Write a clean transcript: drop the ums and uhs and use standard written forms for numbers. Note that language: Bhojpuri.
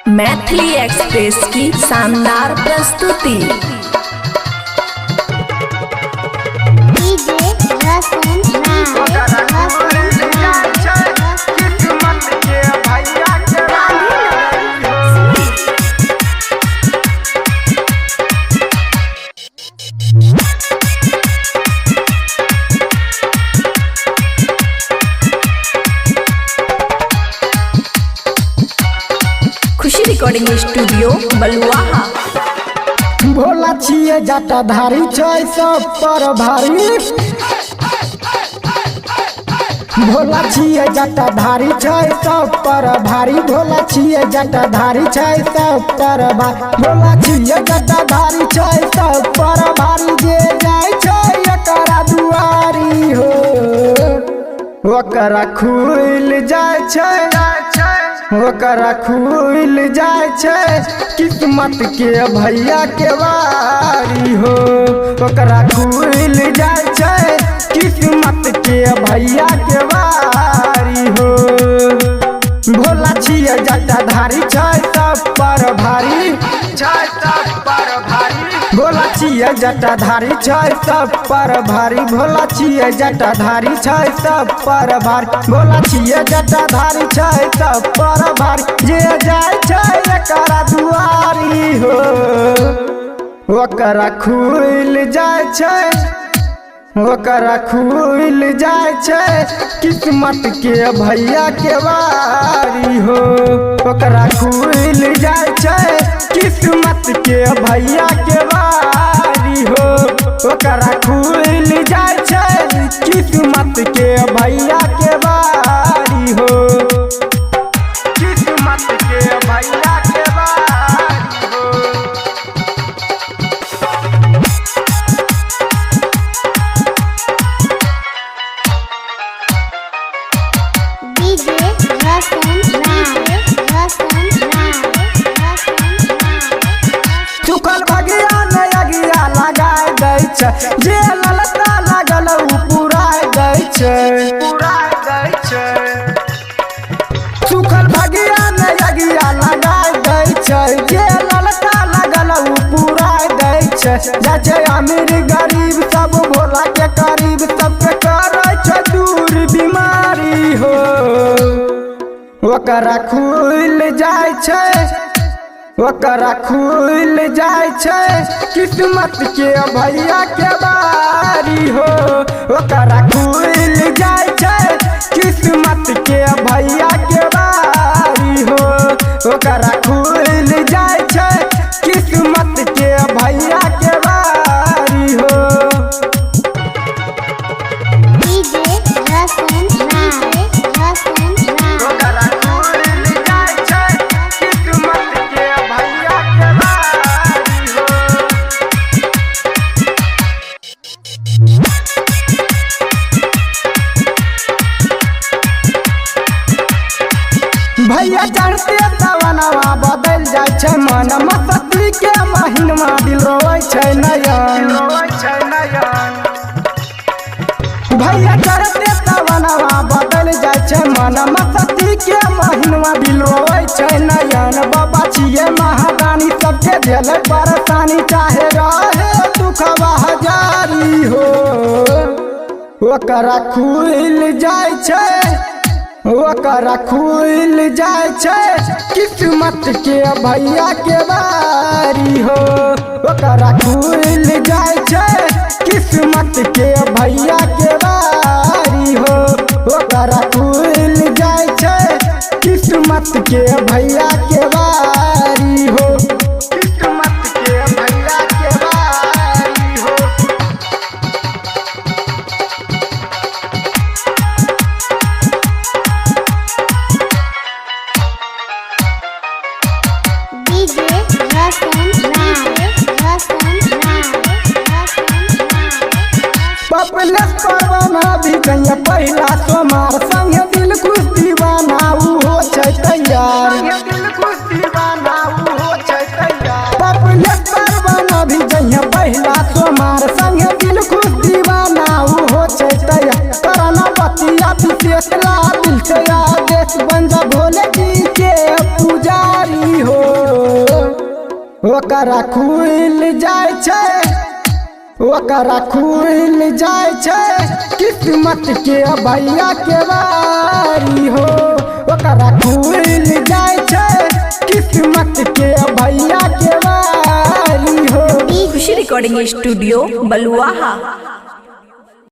मैथिली एक्सप्रेस की शानदार प्रस्तुति। खुशी रिकॉर्डिंग स्टूडियो बलुआहा। भोला छिए जटाधारी छै सब पर भारी। भोला छिए जटाधारी छै सब पर भारी। भोला छिए जटाधारी छै सब पर भारी। भोला छिए जटाधारी छै सब पर भारी। जे जाय छै एकरा दुआरी हो ओकरा खुल जाय छै। ओकरा खुल जाय छै किस्मत के भैया के बारी हो। ओकरा खुल जाय छै किस्मत के भैया के बारी हो। भोला छिए जटाधारी छै सब पर भारी। भोला छिए जटाधारी छै सब पर भारी। भोला छिए जटाधारी छै सब पर भारी। भोला छिए जटाधारी छै सब पर भारी। जे जाय छै एकरा दुआरी हो ओकरा खुल जाय छै। ओकरा खुल जाय छै किस्मत के भैया के बारी हो। ओकरा खुल जाय छै किस्मत के भैया के बारी हो। ओकरा खुल जाय छै किस्मत के भैया के बारी हो। किस्मत के भैया के बारी हो। चुकल भगिया नया लगाय दै छै। जे ललता लागल उ पुराय दै छै। चुकल भगिया नया लगाय दै छै। जे ललता लागल उ पुराय दै छै। जाइ छै अमीर गरीब सब भोला के करीब। सबके करै छै दूर बीमारी हो ओकरा खुल जाय छै। ओकरा खुल जाय छै किस्मत के भैया के बारी हो। ओकरा खुल जाय छै किस्मत के भैया के बारी हो। ओकरा खुल जाय छै किस्मत के भैया के बारी हो। ओकरा खुल जाय छै किस्मत के भैया के बारी हो। भैया चढ़ते सवनवा बदल जाय छै मन। मस्ती के महीनमा दिल रोवे छै नयन। भैया चढ़ते सवनवा बदल जाय छै मन। मस्ती के महीनमा दिल रोवे छै नयन। बाबा छिए महादानी सबके झेले परेशानी। चाहे रहे दुखवा हजारी हो ओकरा खुल जाय छै। ओकरा खुल जाय छै किस्मत के भैया के बारी हो। ओकरा खुल जाय छै किस्मत के भैया के बारी हो। ओकरा खुल जाय छै किस्मत के भैया के बारी हो। किस्मत के भैया के बारी हो। पपलेस परवाना भी कहिया पहिला सोमार। संगे दिल खुश दीवाना उ हो छै तैयार। पपलेस परवाना भी कहिया पहिला सोमार। संगे दिल खुश दीवाना उ हो छै तैयार। करना बतिया विशेष ला दिल से आदेश बन जा भोले जी के पुजारी हो। ओकरा खुल जाय छै, ओकरा खुल जाय छै किस्मत के भैया के बारी हो। ओकरा खुल जाय छै किस्मत के भैया के बारी हो। खुशी रिकॉर्डिंग स्टूडियो बलुआहा।